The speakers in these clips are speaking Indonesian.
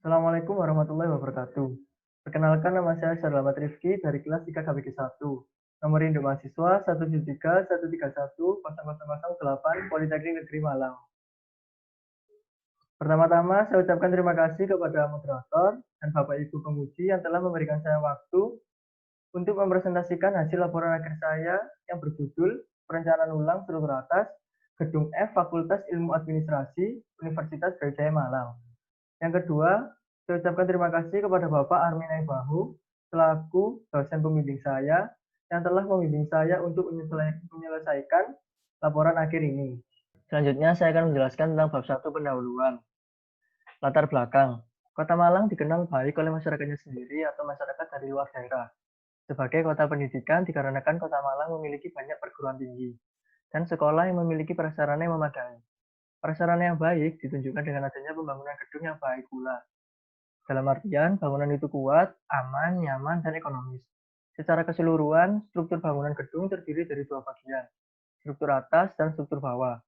Assalamualaikum warahmatullahi wabarakatuh. Perkenalkan nama saya Syarlamat Rifki dari kelas 3 KBG 1. Nomor induk mahasiswa 173 131 0008 Politeknik Negeri Malang. Pertama-tama saya ucapkan terima kasih kepada moderator dan Bapak Ibu penguji yang telah memberikan saya waktu untuk mempresentasikan hasil laporan akhir saya yang berjudul Perencanaan Ulang Struktur Atas Gedung F Fakultas Ilmu Administrasi Universitas Brawijaya Malang. Yang kedua, saya ucapkan terima kasih kepada Bapak Armin Bahu selaku dosen pembimbing saya yang telah membimbing saya untuk menyelesaikan laporan akhir ini. Selanjutnya saya akan menjelaskan tentang bab 1 pendahuluan. Latar belakang. Kota Malang dikenal baik oleh masyarakatnya sendiri atau masyarakat dari luar daerah. Sebagai kota pendidikan dikarenakan Kota Malang memiliki banyak perguruan tinggi dan sekolah yang memiliki prasarana yang memadai. Prasarana yang baik ditunjukkan dengan adanya pembangunan gedung yang baik pula. Dalam artian, bangunan itu kuat, aman, nyaman, dan ekonomis. Secara keseluruhan, struktur bangunan gedung terdiri dari dua bagian, struktur atas dan struktur bawah.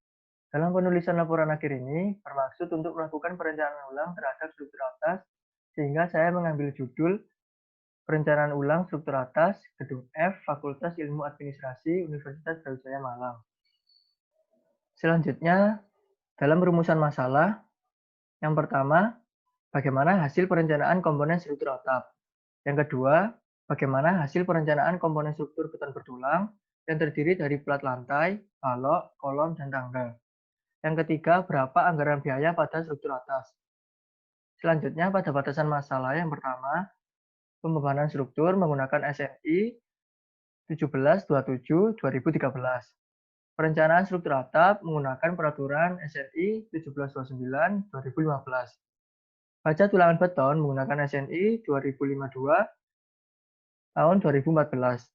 Dalam penulisan laporan akhir ini, bermaksud untuk melakukan perencanaan ulang terhadap struktur atas, sehingga saya mengambil judul Perencanaan Ulang Struktur Atas Gedung F Fakultas Ilmu Administrasi Universitas Brawijaya Malang. Selanjutnya, dalam rumusan masalah, yang pertama, bagaimana hasil perencanaan komponen struktur atap. Yang kedua, bagaimana hasil perencanaan komponen struktur beton bertulang yang terdiri dari plat lantai, balok, kolom, dan tangga. Yang ketiga, berapa anggaran biaya pada struktur atas. Selanjutnya, pada batasan masalah yang pertama, pembebanan struktur menggunakan SNI 1727-2013. Perencanaan struktur atap menggunakan peraturan SNI 1729-2015. Baja tulangan beton menggunakan SNI 2052 tahun 2014.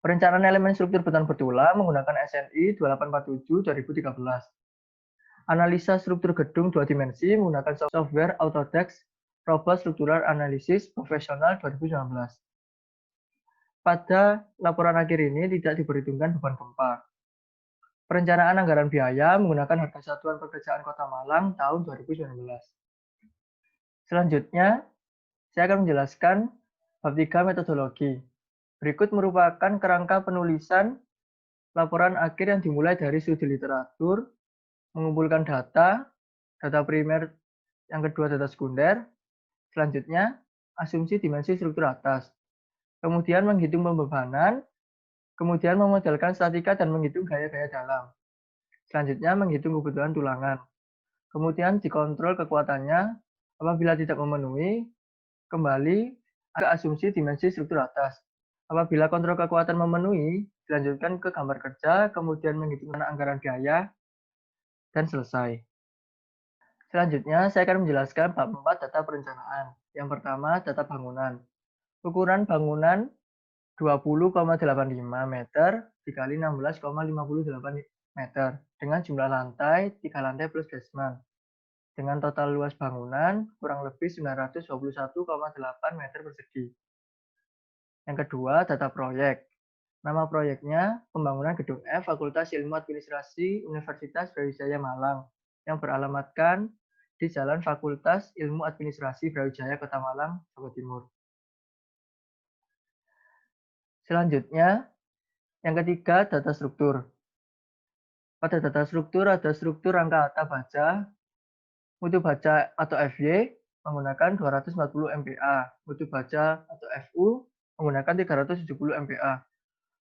Perencanaan elemen struktur beton bertulang menggunakan SNI 2847-2013. Analisa struktur gedung dua dimensi menggunakan software Autodesk Robot Structural Analysis Profesional 2019. Pada laporan akhir ini tidak diperhitungkan beban gempa. Perencanaan anggaran biaya menggunakan harga satuan pekerjaan Kota Malang tahun 2019. Selanjutnya, saya akan menjelaskan bab 3 metodologi. Berikut merupakan kerangka penulisan laporan akhir yang dimulai dari studi literatur, mengumpulkan data primer, yang kedua data sekunder, selanjutnya asumsi dimensi struktur atas, kemudian menghitung pembebanan, kemudian memodelkan statika dan menghitung gaya-gaya dalam, selanjutnya menghitung kebutuhan tulangan, kemudian dikontrol kekuatannya, apabila tidak memenuhi, kembali ke asumsi dimensi struktur atas. Apabila kontrol kekuatan memenuhi, dilanjutkan ke gambar kerja, kemudian menghitung anggaran biaya, dan selesai. Selanjutnya, saya akan menjelaskan bab 4 data perencanaan. Yang pertama, data bangunan. Ukuran bangunan 20,85 meter dikali 16,58 meter dengan jumlah lantai 3 lantai plus basement. Dengan total luas bangunan kurang lebih 921,8 meter persegi. Yang kedua, data proyek. Nama proyeknya pembangunan gedung F Fakultas Ilmu Administrasi Universitas Brawijaya Malang yang beralamatkan di Jalan Fakultas Ilmu Administrasi Brawijaya, Kota Malang, Jawa Timur. Selanjutnya, yang ketiga, data struktur. Pada data struktur ada struktur rangka atap baja, mutu baja atau FY menggunakan 240 MPa, mutu baja atau FU menggunakan 370 MPa.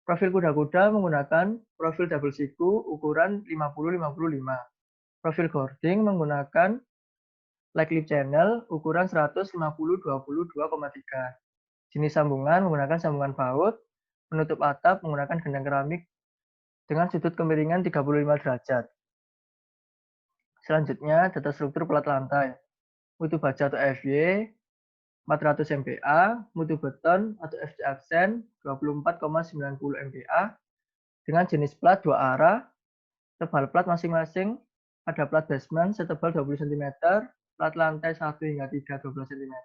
Profil kuda-kuda menggunakan profil double siku ukuran 50-55. Profil boarding menggunakan like lip channel ukuran 150-22,3. Jenis sambungan menggunakan sambungan baut. Penutup atap menggunakan gendang keramik dengan sudut kemiringan 35 derajat. Selanjutnya, data struktur plat lantai. Mutu baja atau FY 400 MPa, mutu beton atau FC aksen 24,90 MPa dengan jenis plat dua arah, tebal plat masing-masing, ada plat basement setebal 20 cm, plat lantai 1 hingga 3 12 cm,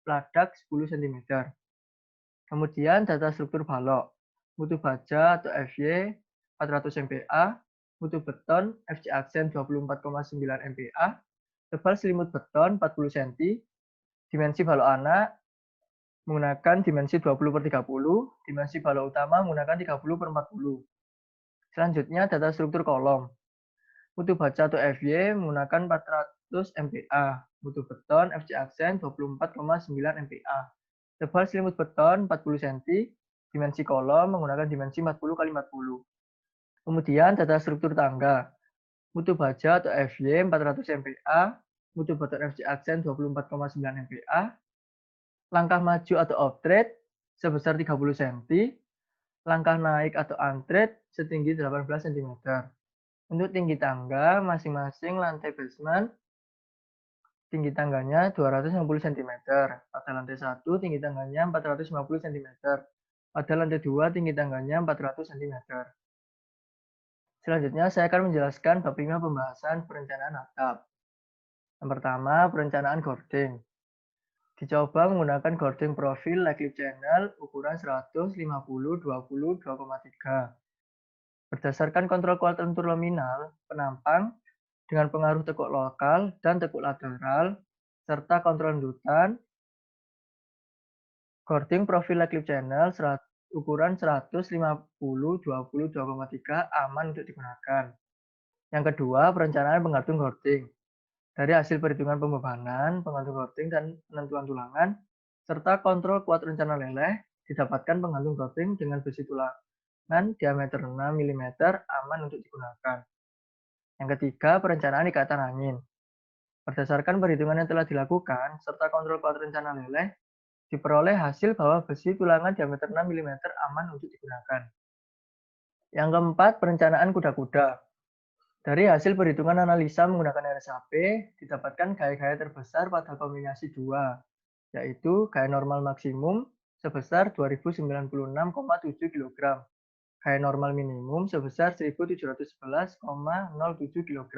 plat dak 10 cm. Kemudian data struktur balok, mutu baja atau FY 400 MPa, mutu beton FC aksen 24,9 MPa, tebal selimut beton 40 cm, Dimensi balok anak menggunakan dimensi 20/30, dimensi balok utama menggunakan 30/40. Selanjutnya data struktur kolom. Mutu baja atau FY menggunakan 400 MPa, mutu beton FC aksen 24,9 MPa. Tebal selimut beton 40 cm, dimensi kolom menggunakan dimensi 40x40. Kemudian data struktur tangga. Mutu baja atau FY 400 MPa, mutu beton FC aksen 24,9 MPa, langkah maju atau off-trade sebesar 30 cm, langkah naik atau on-trade setinggi 18 cm. Untuk tinggi tangga, masing-masing lantai basement, tinggi tangganya 260 cm. Pada lantai 1, tinggi tangganya 450 cm. Pada lantai 2, tinggi tangganya 400 cm. Selanjutnya, saya akan menjelaskan bab 5 pembahasan perencanaan atap. Yang pertama, perencanaan gording. Dicoba menggunakan gording profil like channel ukuran 150/20/2,3. Berdasarkan kontrol kuadrantur nominal, penampang dengan pengaruh tekuk lokal dan tekuk lateral, serta kontrol endutan, gording profil like channel ukuran 150/20/2,3 aman untuk digunakan. Yang kedua, perencanaan penggantung gording. Dari hasil perhitungan pembebanan, penggantung gording, dan penentuan tulangan, serta kontrol kuat rencana leleh, didapatkan penggantung gording dengan besi tulangan diameter 6 mm aman untuk digunakan. Yang ketiga, perencanaan ikatan angin. Berdasarkan perhitungan yang telah dilakukan, serta kontrol kuat rencana leleh, diperoleh hasil bahwa besi tulangan diameter 6 mm aman untuk digunakan. Yang keempat, perencanaan kuda-kuda. Dari hasil perhitungan analisa menggunakan RSAP, didapatkan gaya-gaya terbesar pada kombinasi 2, yaitu gaya normal maksimum sebesar 2096,7 kg, gaya normal minimum sebesar 1711,07 kg.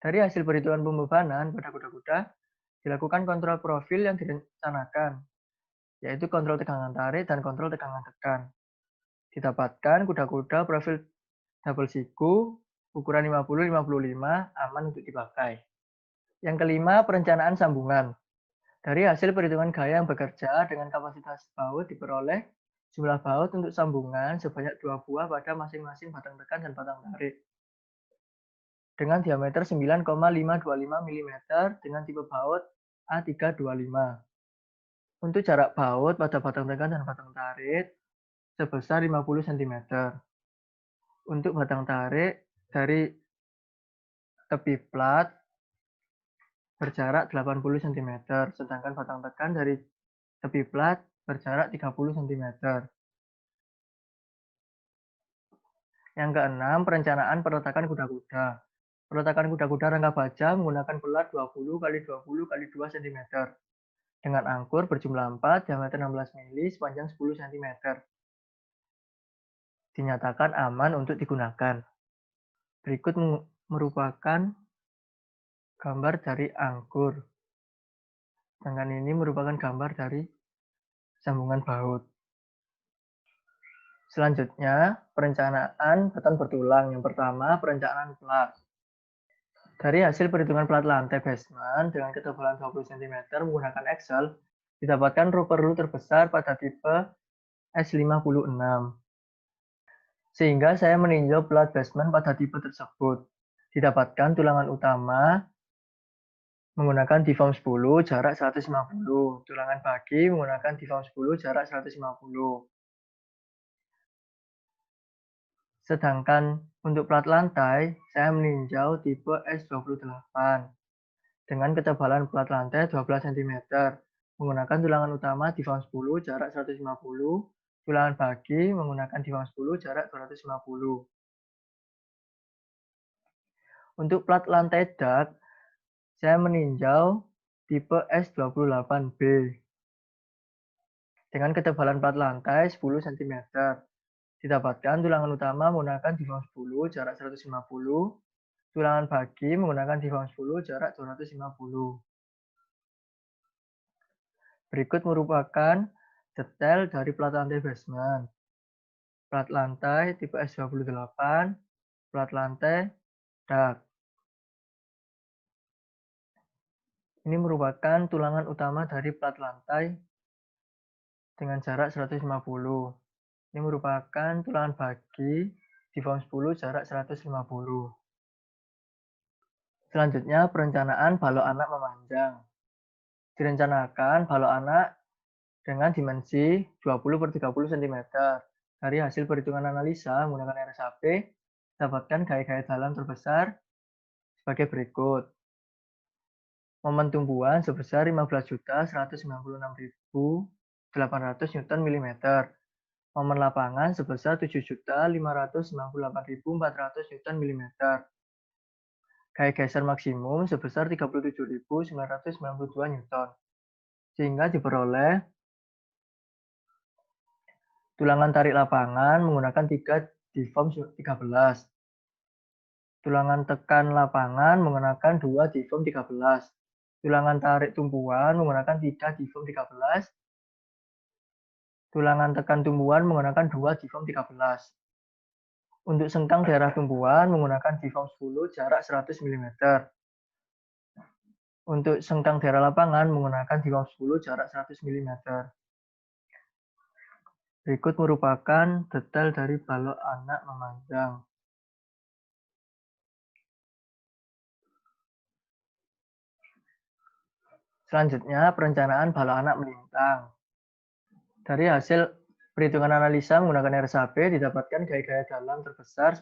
Dari hasil perhitungan pembebanan pada kuda-kuda, dilakukan kontrol profil yang direncanakan, yaitu kontrol tegangan tarik dan kontrol tegangan tekan. Didapatkan kuda-kuda profil double siku ukuran 50-55 aman untuk dipakai. Yang kelima, perencanaan sambungan. Dari hasil perhitungan gaya yang bekerja dengan kapasitas baut diperoleh jumlah baut untuk sambungan sebanyak 2 buah pada masing-masing batang tekan dan batang tarik. Dengan diameter 9,525 mm dengan tipe baut A325. Untuk jarak baut pada batang tekan dan batang tarik sebesar 50 cm. Untuk batang tarik dari tepi plat berjarak 80 cm, sedangkan batang tekan dari tepi plat berjarak 30 cm. Yang keenam, perencanaan peletakan kuda-kuda. Peletakan kuda-kuda rangka baja menggunakan pelat 20x20x2 cm dengan angkur berjumlah 4, diameter 16 mili, sepanjang 10 cm. Dinyatakan aman untuk digunakan. Berikut merupakan gambar dari angkur. Sedangkan ini merupakan gambar dari sambungan baut. Selanjutnya, perencanaan beton bertulang. Yang pertama, perencanaan plat. Dari hasil perhitungan plat lantai basement dengan ketebalan 20 cm menggunakan Excel, didapatkan perlu terbesar pada tipe S56. Sehingga saya meninjau plat basement pada tipe tersebut. Didapatkan tulangan utama menggunakan deform 10 jarak 150, tulangan bagi menggunakan deform 10 jarak 150. Sedangkan untuk plat lantai, saya meninjau tipe S28 dengan ketebalan plat lantai 12 cm, menggunakan tulangan utama deform 10 jarak 150, tulangan bagi menggunakan deform 10 jarak 250. Untuk plat lantai dak, saya meninjau tipe S28B dengan ketebalan plat lantai 10 cm. Didapatkan tulangan utama menggunakan deform 10 jarak 150, tulangan bagi menggunakan deform 10 jarak 250. Berikut merupakan detail dari plat lantai basement. Plat lantai tipe S28, plat lantai dak. Ini merupakan tulangan utama dari plat lantai dengan jarak 150. Ini merupakan tulangan bagi di form 10 jarak 150. Selanjutnya, perencanaan balok anak memanjang. Direncanakan balok anak dengan dimensi 20 per 30 cm. Dari hasil perhitungan analisa menggunakan RSAP, dapatkan gaya-gaya dalam terbesar sebagai berikut. Momen tumbuhan sebesar 15.196.800 Newton mm. Momen lapangan sebesar 7.598.400 Newton mm. Gaya geser maksimum sebesar 37.992 Newton. Sehingga diperoleh tulangan tarik lapangan menggunakan 3 di form 13. Tulangan tekan lapangan menggunakan 2 di form 13. Tulangan tarik tumpuan menggunakan 3 di form 13. Tulangan tekan tumbuhan menggunakan 2 di form 13. Untuk sengkang daerah tumbuhan menggunakan di form 10 jarak 100 mm. Untuk sengkang daerah lapangan menggunakan di form 10 jarak 100 mm. Berikut merupakan detail dari balok anak memanjang. Selanjutnya, perencanaan balok anak melintang. Dari hasil perhitungan analisa menggunakan RSAP didapatkan gaya-gaya dalam terbesar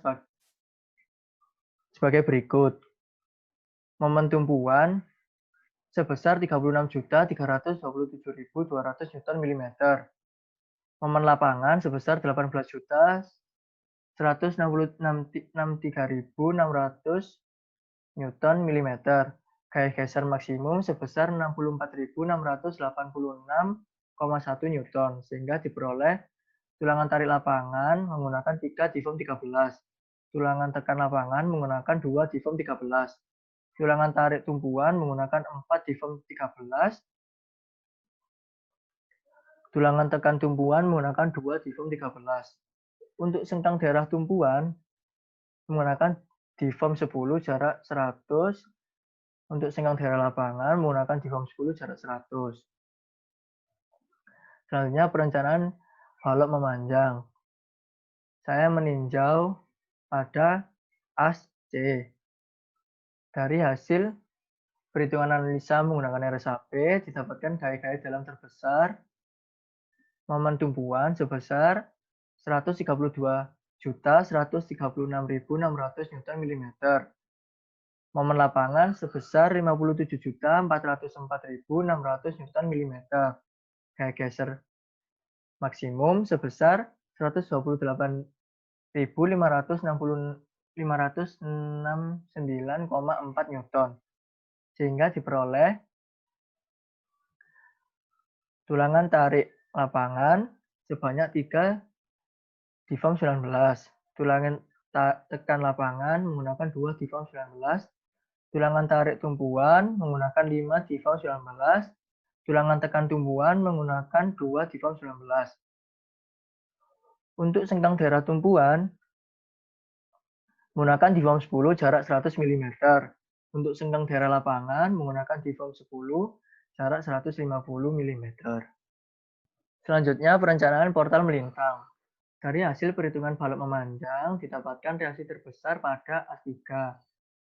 sebagai berikut. Momen tumpuan sebesar 36.327.200 Newton mm. Momen lapangan sebesar 18.163.600 Newton mm. Gaya geser maksimum sebesar 64.686,1 Newton, sehingga diperoleh tulangan tarik lapangan menggunakan 3 di form 13. Tulangan tekan lapangan menggunakan 2 di form 13. Tulangan tarik tumpuan menggunakan 4 di form 13. Tulangan tekan tumpuan menggunakan 2 di form 13. Untuk sengkang daerah tumpuan menggunakan di form 10 jarak 100. Untuk sengkang daerah lapangan menggunakan di form 10 jarak 100. Selanjutnya perencanaan balok memanjang. Saya meninjau pada as C. Dari hasil perhitungan analisa menggunakan RSAP didapatkan gaya-gaya dalam terbesar momen tumpuan sebesar 132.136.600 Newton mm. Momen lapangan sebesar 57.404.600 Newton mm. Gaya geser maksimum sebesar 128.569,4 Newton. Sehingga diperoleh tulangan tarik lapangan sebanyak 3 di form 19. Tulangan tekan lapangan menggunakan 2 di form 19. Tulangan tarik tumpuan menggunakan 5 di form 19. Tulangan tekan tumpuan menggunakan 2 di form 19. Untuk sengkang daerah tumpuan menggunakan di form 10 jarak 100 mm. Untuk sengkang daerah lapangan menggunakan di form 10 jarak 150 mm. Selanjutnya perencanaan portal melintang. Dari hasil perhitungan balok memanjang didapatkan reaksi terbesar pada as3.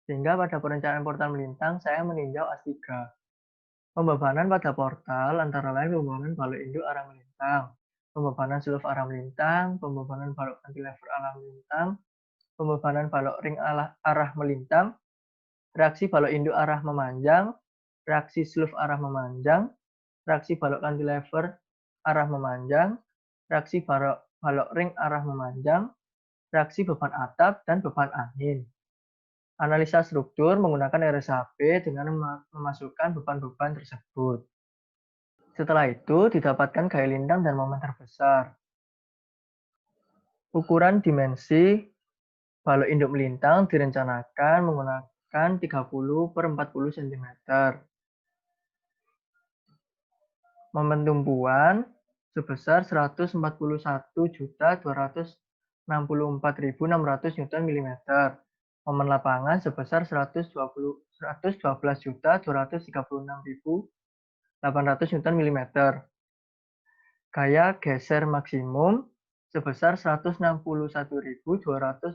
Sehingga pada perencanaan portal melintang saya meninjau as3. Pembebanan pada portal antara lain pembebanan balok induk arah melintang, pembebanan seluruh arah melintang, pembebanan balok cantilever arah melintang, pembebanan balok ring arah melintang, reaksi balok induk arah memanjang, reaksi seluruh arah memanjang, reaksi balok cantilever arah memanjang, reaksi balok ring arah memanjang, reaksi beban atap, dan beban angin. Analisa struktur menggunakan RSAP dengan memasukkan beban-beban tersebut. Setelah itu, didapatkan gaya lintang dan momen terbesar. Ukuran dimensi balok induk melintang direncanakan menggunakan 30 per 40 cm. Momen tumpuan sebesar 141.264.600 Newton mm. Momen lapangan sebesar 112.236.800 Nm. Gaya geser maksimum sebesar 161.263,4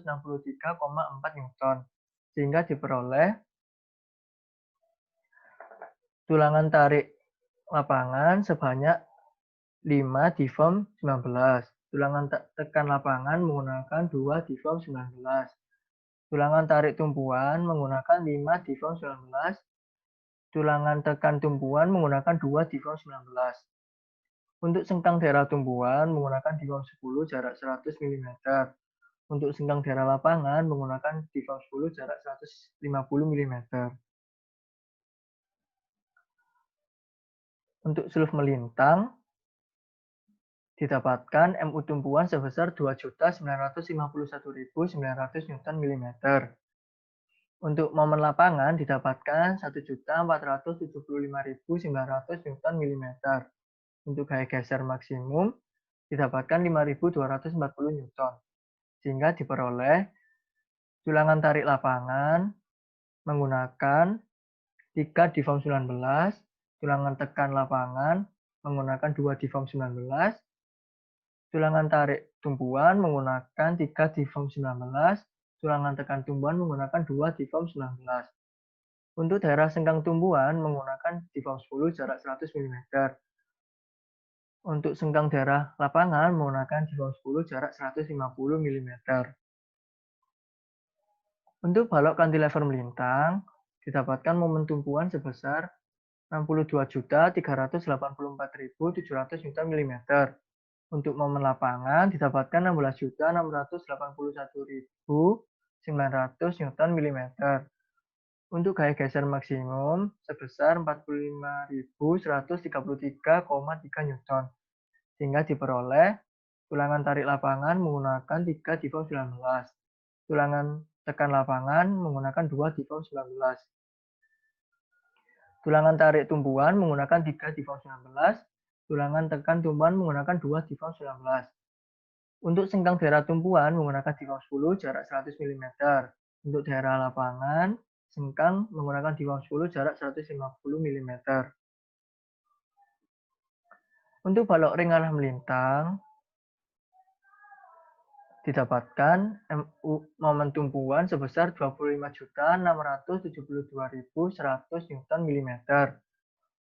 Newton, sehingga diperoleh tulangan tarik lapangan sebanyak 5 di form 19. Tulangan tekan lapangan menggunakan 2 di form 19. Tulangan tarik tumpuan menggunakan 5 di form 19. Tulangan tekan tumpuan menggunakan 2 di form 19. Untuk sengkang daerah tumpuan menggunakan di form 10 jarak 100 mm. Untuk sengkang daerah lapangan menggunakan di form 10 jarak 150 mm. Untuk seluf melintang didapatkan MU tumpuan sebesar 2.951.900 Nm. Untuk momen lapangan didapatkan 1.475.900 Nm. Untuk gaya geser maksimum didapatkan 5.240 Newton, sehingga diperoleh tulangan tarik lapangan menggunakan 3 di form 19, tulangan tekan lapangan menggunakan 2 di form 19, tulangan tarik tumpuan menggunakan 3 di form 19, tulangan tekan tumpuan menggunakan 2 di form 19. Untuk daerah sengkang tumpuan menggunakan di form 10 jarak 100 mm. Untuk sengkang daerah lapangan menggunakan di form 10 jarak 150 mm. Untuk balok cantilever melintang didapatkan momen tumpuan sebesar 62.384.700 Nm. Untuk momen lapangan didapatkan 16.681.900 Nm. Untuk gaya geser maksimum sebesar 45.133,3 Newton, sehingga diperoleh tulangan tarik lapangan menggunakan 3 di form 19, tulangan tekan lapangan menggunakan 2 di form 19, tulangan tarik tumpuan menggunakan 3 di form 19, tulangan tekan tumpuan menggunakan 2 di form 19. Untuk sengkang daerah tumpuan menggunakan di form 10 jarak 100 mm. Untuk daerah lapangan sengkang menggunakan di form 10 jarak 150 mm. Untuk balok ring arah melintang didapatkan momen tumpuan sebesar 25.672.100 Nm.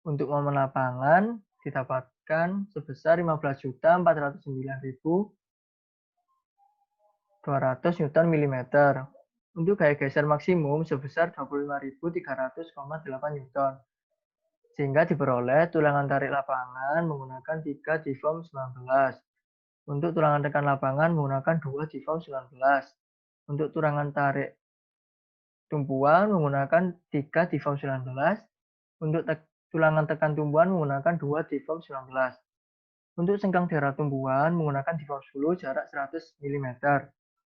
Untuk momen lapangan didapatkan sebesar 15.409.200 Nm. Untuk gaya geser maksimum sebesar 25.300,8 Newton, sehingga diperoleh tulangan tarik lapangan menggunakan 3 di form 19. Untuk tulangan tekan lapangan menggunakan 2 di form 19. Untuk tulangan tarik tumpuan menggunakan 3 di form 19. Untuk tulangan tekan tumpuan menggunakan 2 di form 19. Untuk sengkang daerah tumpuan menggunakan di form 10 jarak 100 mm.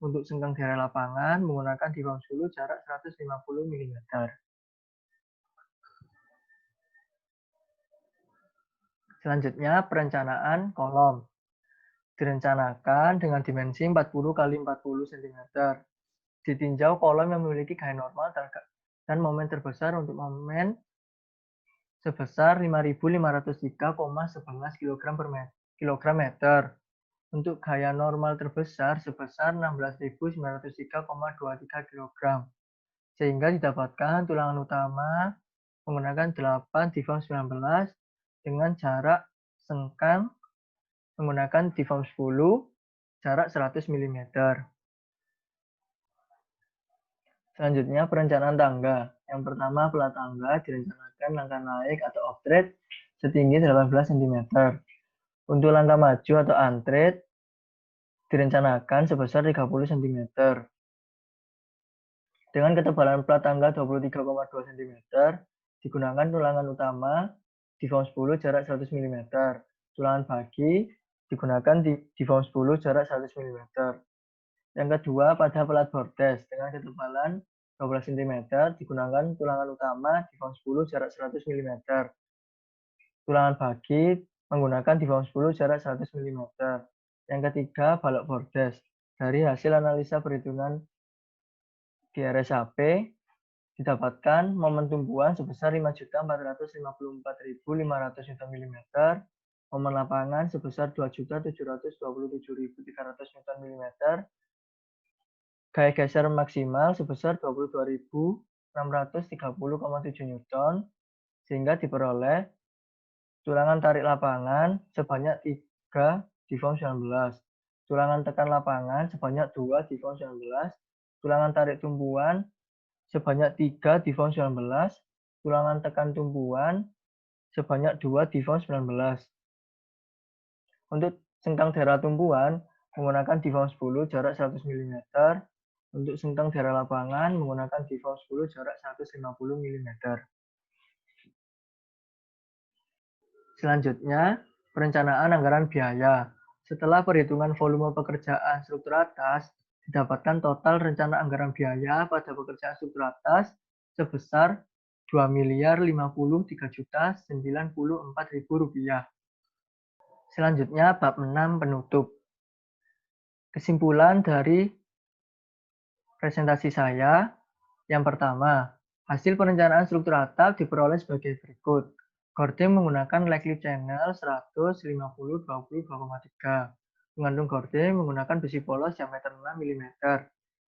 Untuk sengkang daerah lapangan menggunakan di form 10 jarak 150 mm. Selanjutnya perencanaan kolom. Direncanakan dengan dimensi 40 x 40 cm. Ditinjau kolom yang memiliki gaya normal dan momen terbesar untuk momen sebesar 5.503,11 kg meter. Untuk gaya normal terbesar sebesar 16.903,23 kg. Sehingga didapatkan tulangan utama menggunakan 8 di form 19 dengan jarak sengkang menggunakan di form 10 jarak 100 mm. Selanjutnya perencanaan tangga. Yang pertama, pelat tangga direncanakan langkah naik atau off-trade setinggi 18 cm. Untuk langkah maju atau untrade direncanakan sebesar 30 cm. Dengan ketebalan pelat tangga 23,2 cm, digunakan tulangan utama di form 10 jarak 100 mm. Tulangan bagi digunakan di form 10 jarak 100 mm. Yang kedua, pada pelat bordes dengan ketebalan 12 cm, digunakan tulangan utama di form 10 jarak 100 mm. Tulangan bagi menggunakan di form 10 jarak 100 mm. Yang ketiga, balok bordes. Dari hasil analisa perhitungan Di RSAP didapatkan momen tumbuhan sebesar 5.454.500 Nm, momen lapangan sebesar 2.727.300 Nm, gaya geser maksimal sebesar 22.630,7 Newton, sehingga diperoleh tulangan tarik lapangan sebanyak 3 di form 19, tulangan tekan lapangan sebanyak 2 di form 19, tulangan tarik tumbuhan sebanyak 3 di form 19, tulangan tekan tumbuhan sebanyak 2 di form 19. Untuk sengkang daerah tumbuhan menggunakan di form 10 jarak 100 mm. Untuk sengkang daerah lapangan menggunakan di form 10 jarak 150 mm. Selanjutnya, perencanaan anggaran biaya. Setelah perhitungan volume pekerjaan struktur atas, didapatkan total rencana anggaran biaya pada pekerjaan struktur atas sebesar Rp2.053.094.000. Selanjutnya, bab 6 penutup. Kesimpulan dari presentasi saya, yang pertama, hasil perencanaan struktur atap diperoleh sebagai berikut. Gording menggunakan likely channel 150-20-2,3. Mengandung gording menggunakan besi polos diameter 6 mm.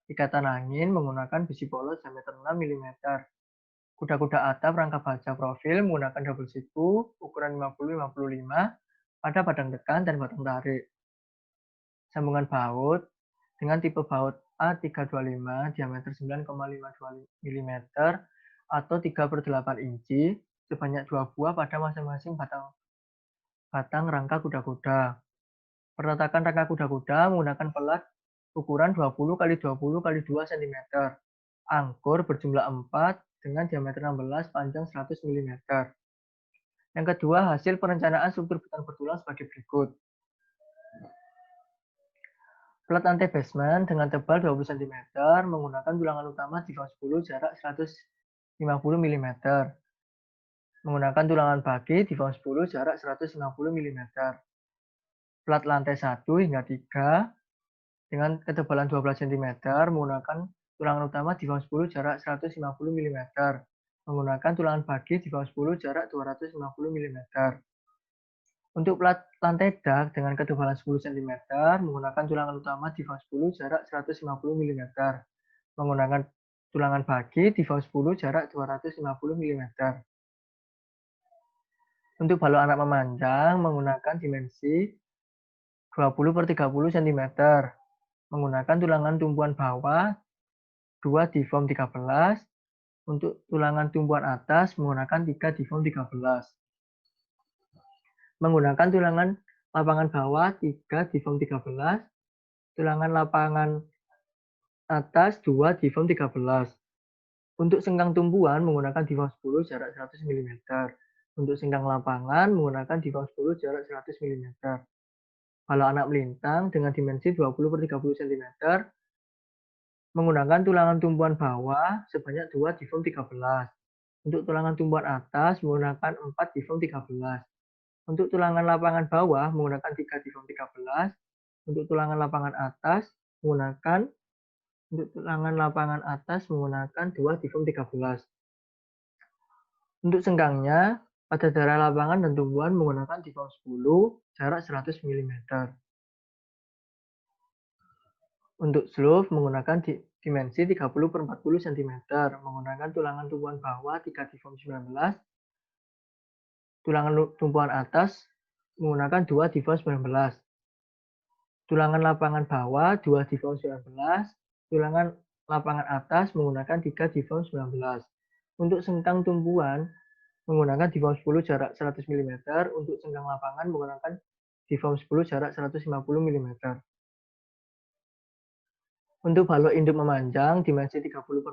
Ikatan angin menggunakan besi polos diameter 6 mm. Kuda-kuda atap rangka baja profil menggunakan double siku ukuran 50-55 pada batang tekan dan batang tarik. Sambungan baut dengan tipe baut A325 diameter 9,52 mm atau 3/8 inci sebanyak 2 buah pada masing-masing batang rangka kuda-kuda. Perletakan rangka kuda-kuda menggunakan pelat ukuran 20 x 20 x 2 cm. Angkur berjumlah 4 dengan diameter 16 panjang 100 mm. Yang kedua, hasil perencanaan struktur beton bertulang sebagai berikut. Plat lantai basement dengan tebal 20 cm menggunakan tulangan utama di form 10 jarak 150 mm. Menggunakan tulangan bagi di form 10 jarak 150 mm. Plat lantai 1 hingga 3 dengan ketebalan 12 cm menggunakan tulangan utama di form 10 jarak 150 mm. Menggunakan tulangan bagi di form 10 jarak 250 mm. Untuk plat lantai dak dengan ketebalan 10 cm menggunakan tulangan utama di form 10 jarak 150 mm. Menggunakan tulangan bagi di form 10 jarak 250 mm. Untuk balok anak memanjang menggunakan dimensi 20/30 cm. Menggunakan tulangan tumpuan bawah 2 di form 13. Untuk tulangan tumpuan atas menggunakan 3 di form 13. Menggunakan tulangan lapangan bawah 3 di form 13, tulangan lapangan atas 2 di form 13. Untuk sengkang tumbuhan menggunakan di form 10 jarak 100 mm. Untuk sengkang lapangan menggunakan di form 10 jarak 100 mm. Balok anak melintang dengan dimensi 20/30 cm menggunakan tulangan tumpuan bawah sebanyak 2 di form 13. Untuk tulangan tumpuan atas menggunakan 4 di form 13. Untuk tulangan lapangan bawah menggunakan 3 di form 13. Untuk tulangan lapangan atas menggunakan 2 di form 13. Untuk sengkangnya pada daerah lapangan dan tumbuhan menggunakan di form 10 jarak 100 mm. Untuk slope menggunakan dimensi 30/40 cm menggunakan tulangan tumpuan bawah 3 di form 19. Tulangan tumpuan atas menggunakan 2 di form 19. Tulangan lapangan bawah 2 di form 19. Tulangan lapangan atas menggunakan 3 di form 19. Untuk sengkang tumbuhan menggunakan di form 10 jarak 100 mm. Untuk sengkang lapangan menggunakan di form 10 jarak 150 mm. Untuk balok induk memanjang dimensi 30/40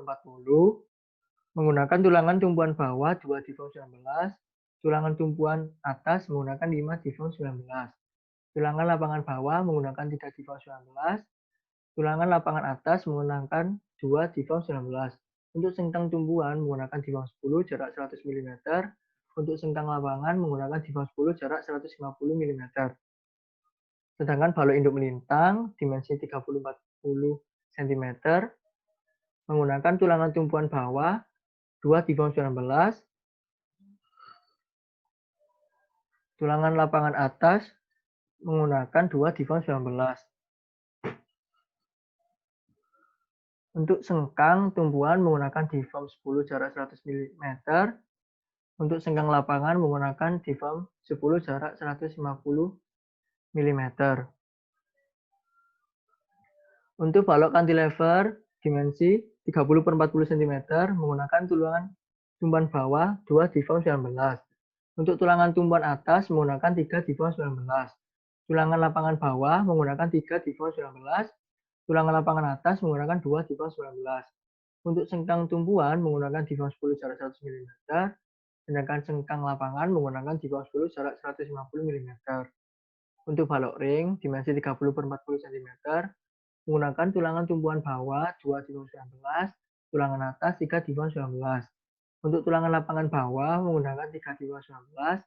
menggunakan tulangan tumpuan bawah 2 di form 19. Tulangan tumpuan atas menggunakan 5 di form 19. Tulangan lapangan bawah menggunakan 3 di form 19. Tulangan lapangan atas menggunakan 2 di form 19. Untuk sengkang tumbuhan menggunakan di form 10 jarak 100 mm. Untuk sengkang lapangan menggunakan di form 10 jarak 150 mm. Sedangkan balok induk melintang dimensi 30/40 cm menggunakan tulangan tumpuan bawah 2 di bawah 19, tulangan lapangan atas menggunakan 2 di bawah 19. Untuk sengkang tumbuhan menggunakan deform 10 jarak 100 mm. Untuk sengkang lapangan menggunakan deform 10 jarak 150 mm. Untuk balok cantilever dimensi 30/40 cm menggunakan tulangan tumpuan bawah 2 di bawah 19. Untuk tulangan tumpuan atas menggunakan 3 di bawah 19. Tulangan lapangan bawah menggunakan 3 di bawah 19. Tulangan lapangan atas menggunakan 2 di bawah 19. Untuk sengkang tumpuan menggunakan di bawah 10 jarak 100 mm. Sedangkan sengkang lapangan menggunakan di bawah 10 jarak 150 mm. Untuk balok ring dimensi 30/40 cm menggunakan tulangan tumpuan bawah 2 di bawah 19, tulangan atas 3 di bawah 19. Untuk tulangan lapangan bawah menggunakan 3 di bawah 19,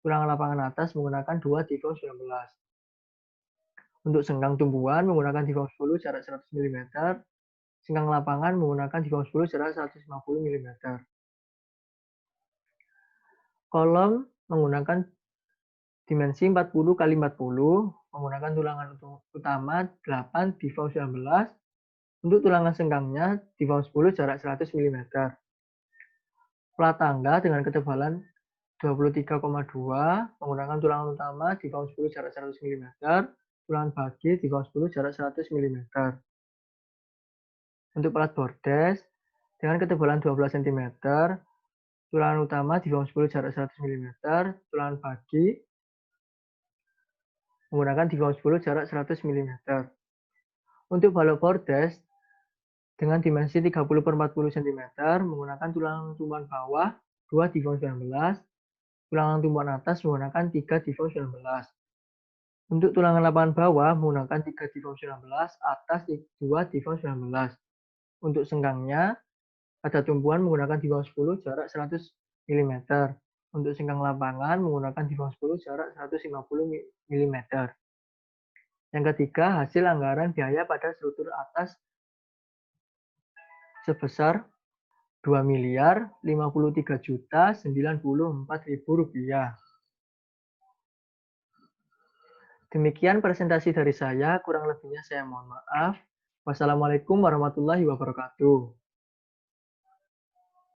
tulangan lapangan atas menggunakan 2 di bawah 19. Untuk sengkang tumpuan menggunakan di bawah 10 jarak 100 mm, sengkang lapangan menggunakan di bawah 10 jarak 150 mm. Kolom menggunakan dimensi 40 x 40 menggunakan tulangan utama 8 di bawah 19. Untuk tulangan sengkangnya di bawah 10 jarak 100 mm. Plat tangga dengan ketebalan 23,2 menggunakan tulangan utama di bawah 10 jarak 100 mm. Tulangan bagi di bawah 10 jarak 100 mm. Untuk plat bordes dengan ketebalan 12 cm, tulangan utama di bawah 10 jarak 100 mm, tulangan bagi menggunakan di bawah 10 jarak 100 mm. Untuk balok bordes dengan dimensi 30/40 cm menggunakan tulangan tumpuan bawah 2 di bawah 19, tulangan tumpuan atas menggunakan 3 di bawah 19. Untuk tulangan lapangan bawah menggunakan 3 di bawah 19, atas 2 di bawah 19. Untuk sengkangnya pada tumpuan menggunakan di bawah 10 jarak 100 mm. Untuk sengkang lapangan menggunakan di bawah 10 jarak 150 mm. Yang ketiga, hasil anggaran biaya pada struktur atas sebesar Rp2.053.094.000. Demikian presentasi dari saya, kurang lebihnya saya mohon maaf. Wassalamualaikum warahmatullahi wabarakatuh.